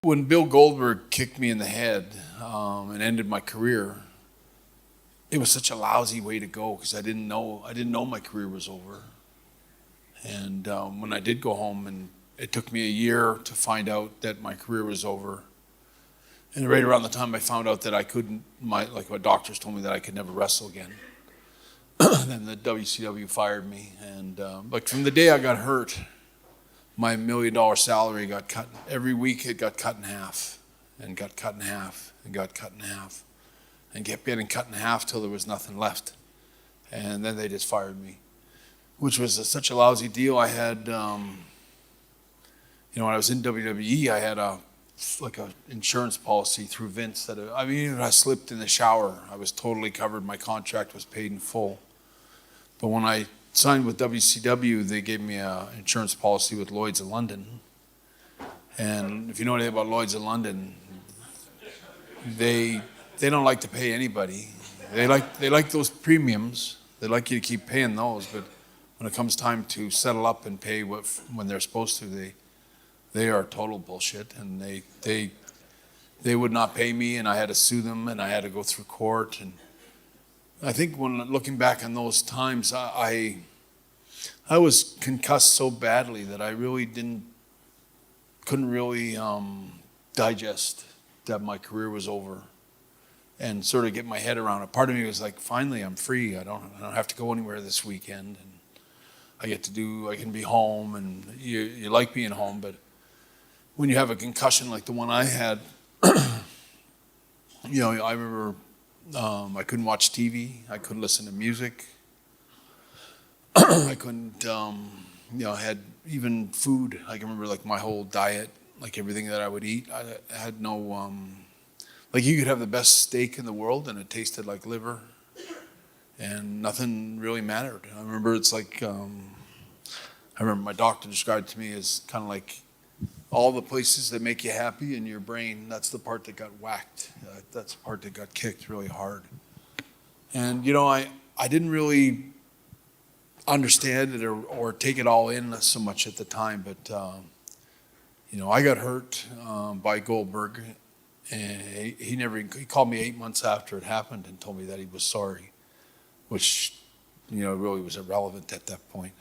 when Bill Goldberg kicked me in the head and ended my career, it was such a lousy way to go because I didn't know my career was over. And when I did go home, and it took me a year to find out that my career was over. And right around the time I found out that I couldn't, my doctors told me that I could never wrestle again. Then the WCW fired me, and from the day I got hurt, my $1 million salary got cut. Every week it got cut in half, and got cut in half, and got cut in half, and kept getting cut in half till there was nothing left. And then they just fired me, which was such a lousy deal. I had, when I was in WWE, I had a insurance policy through Vince that even if I slipped in the shower, I was totally covered. My contract was paid in full. But when I signed with WCW, they gave me an insurance policy with Lloyd's of London. And if you know anything about Lloyd's of London, they don't like to pay anybody. They like those premiums. They like you to keep paying those. But when it comes time to settle up and pay when they're supposed to, they are total bullshit. And they would not pay me, and I had to sue them, and I had to go through court. And I think when looking back on those times, I was concussed so badly that I really couldn't really digest that my career was over, and sort of get my head around it. Part of me was like, finally, I'm free. I don't have to go anywhere this weekend, and I can be home, and you like being home, but when you have a concussion like the one I had, I remember I couldn't watch TV. I couldn't listen to music. I couldn't, had even food. I can remember my whole diet, everything that I would eat. I had no, you could have the best steak in the world and it tasted like liver, and nothing really mattered. I remember I remember my doctor described it to me as kind of like all the places that make you happy in your brain, that's the part that got whacked. That's the part that got kicked really hard. And, I didn't really understand it or take it all in so much at the time, but, I got hurt by Goldberg, and he called me 8 months after it happened and told me that he was sorry, which, really was irrelevant at that point.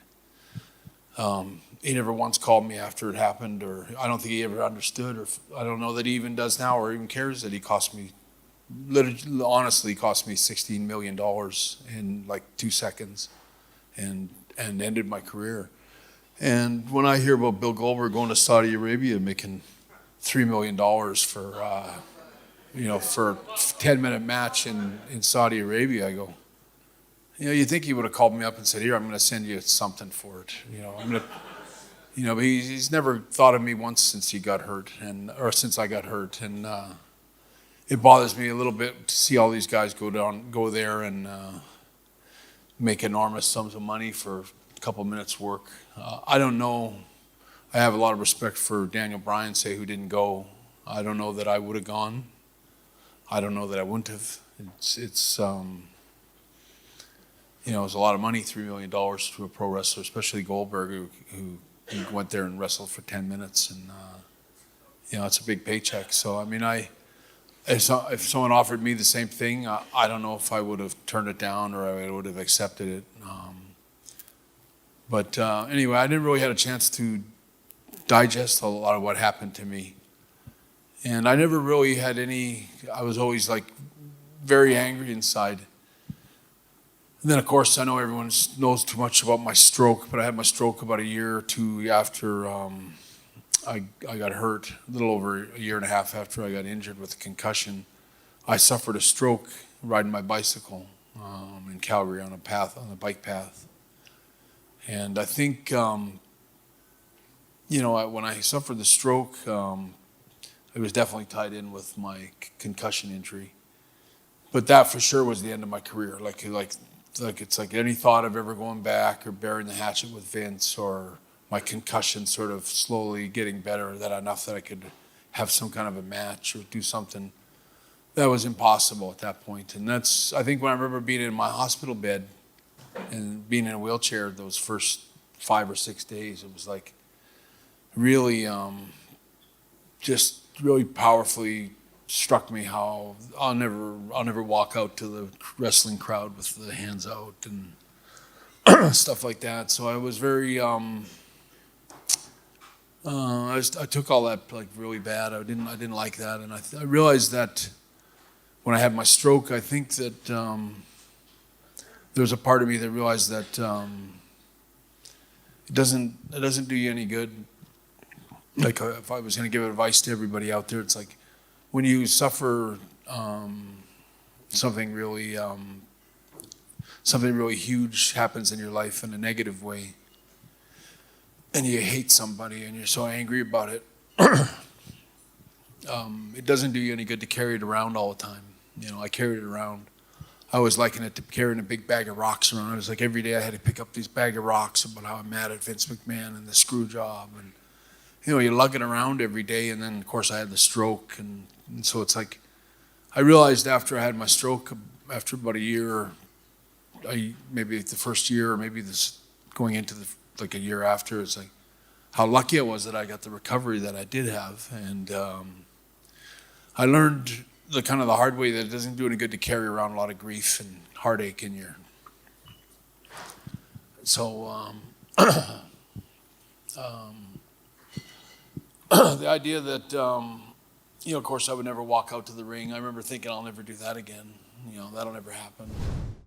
He never once called me after it happened, or I don't think he ever understood, or I don't know that he even does now or even cares that he honestly cost me $16 million in 2 seconds and ended my career. And when I hear about Bill Goldberg going to Saudi Arabia making $3 million for a 10-minute match in Saudi Arabia, I go, you think he would have called me up and said, here, I'm going to send you something for it. But he's never thought of me once since he got hurt, or since I got hurt. And it bothers me a little bit to see all these guys go there and make enormous sums of money for a couple minutes work. I don't know. I have a lot of respect for Daniel Bryan, who didn't go. I don't know that I would have gone. I don't know that I wouldn't have. It's it was a lot of money, $3 million to a pro wrestler, especially Goldberg, who went there and wrestled for 10 minutes. And, it's a big paycheck. So, if someone offered me the same thing, I don't know if I would have turned it down or I would have accepted it. Anyway, I didn't really have a chance to digest a lot of what happened to me. And I never really had I was always very angry inside. And then, of course, I know everyone knows too much about my stroke, but I had my stroke about a year or two after I got hurt, a little over a year and a half after I got injured with a concussion. I suffered a stroke riding my bicycle in Calgary on a bike path. And I think, when I suffered the stroke, it was definitely tied in with my concussion injury. But that for sure was the end of my career. It's like any thought of ever going back or burying the hatchet with Vince, or my concussion sort of slowly getting better, enough that I could have some kind of a match or do something, that was impossible at that point. And I think when I remember being in my hospital bed and being in a wheelchair those first 5 or 6 days, it was really just really powerfully struck me how I'll never walk out to the wrestling crowd with the hands out and stuff like that. So I was very I took all that like really bad. I didn't like that, and I realized that when I had my stroke, I think that there was a part of me that realized that it doesn't do you any good. Like if I was going to give advice to everybody out there, it's like when you suffer something really huge happens in your life in a negative way, and you hate somebody and you're so angry about it, it doesn't do you any good to carry it around all the time. You know, I carried it around. I always liken it to carrying a big bag of rocks around. It was like every day I had to pick up these bag of rocks about how I'm mad at Vince McMahon and the screw job. And, you know, you lug it around every day. And then, of course, I had the stroke. And so it's like I realized after I had my stroke, after about a year, maybe the first year or maybe this going into like a year after, it's like how lucky I was that I got the recovery that I did have. And I learned the hard way that it doesn't do any good to carry around a lot of grief and heartache in your. So the idea that you know, of course, I would never walk out to the ring. I remember thinking I'll never do that again. You know, that'll never happen.